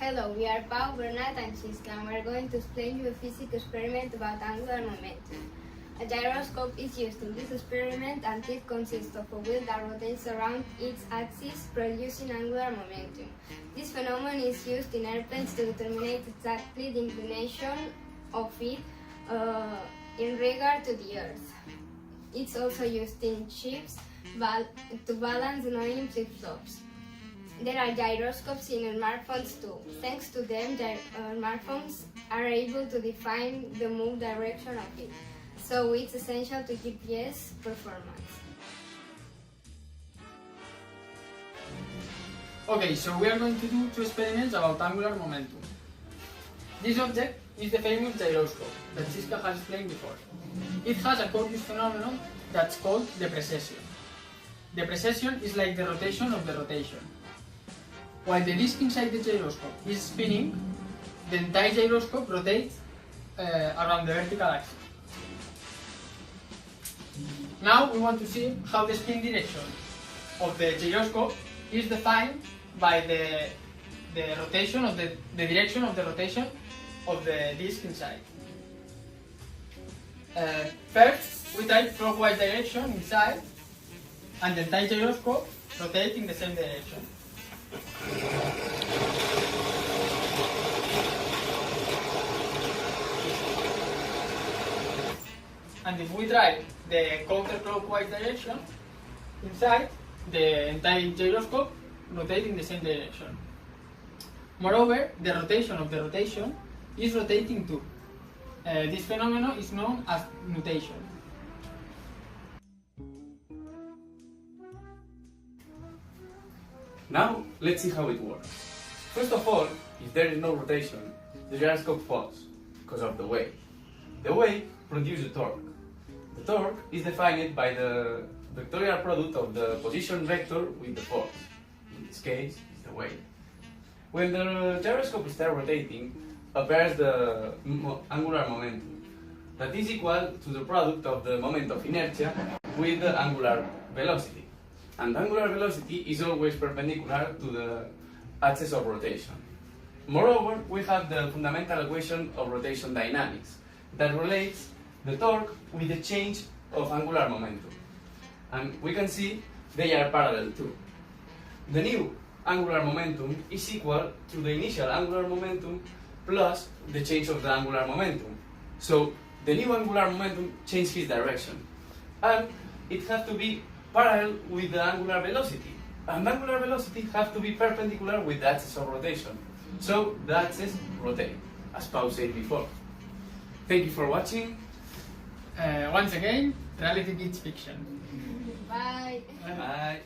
Hello, we are Pau, Bernat and Xiska, and we are going to explain you a physics experiment about angular momentum. A gyroscope is used in this experiment and it consists of a wheel that rotates around its axis, producing angular momentum. This phenomenon is used in airplanes to determine exactly the inclination of it in regard to the Earth. It's also used in ships to balance annoying flip-flops. There are gyroscopes in smartphones too. Thanks to them, smartphones are able to define the move direction of it. So it's essential to GPS performance. Okay, so we are going to do two experiments about angular momentum. This object is the famous gyroscope that Xiska has explained before. It has a curious phenomenon that's called the precession. The precession is like the rotation of the rotation. While the disk inside the gyroscope is spinning, the entire gyroscope rotates around the vertical axis. Now we want to see how the spin direction of the gyroscope is defined by the rotation of the direction of the rotation of the disk inside. First, we type clockwise direction inside, and the entire gyroscope rotates in the same direction. And if we try the counterclockwise direction inside, the entire gyroscope rotates in the same direction. Moreover, the rotation of the rotation is rotating too. This phenomenon is known as nutation. Now, let's see how it works. First of all, if there is no rotation, the gyroscope falls because of the wave. The wave produces a torque. The torque is defined by the vectorial product of the position vector with the force. In this case, it's the wave. When the gyroscope starts rotating, appears the angular momentum that is equal to the product of the moment of inertia with the angular velocity. And angular velocity is always perpendicular to the axis of rotation. Moreover, we have the fundamental equation of rotation dynamics that relates the torque with the change of angular momentum. And we can see they are parallel too. The new angular momentum is equal to the initial angular momentum plus the change of the angular momentum. So the new angular momentum changes its direction. And it has to be parallel with the angular velocity. And angular velocity has to be perpendicular with the axis of rotation. So the axis rotates, as Pau said before. Thank you for watching. Once again, reality beats fiction. Bye. Bye.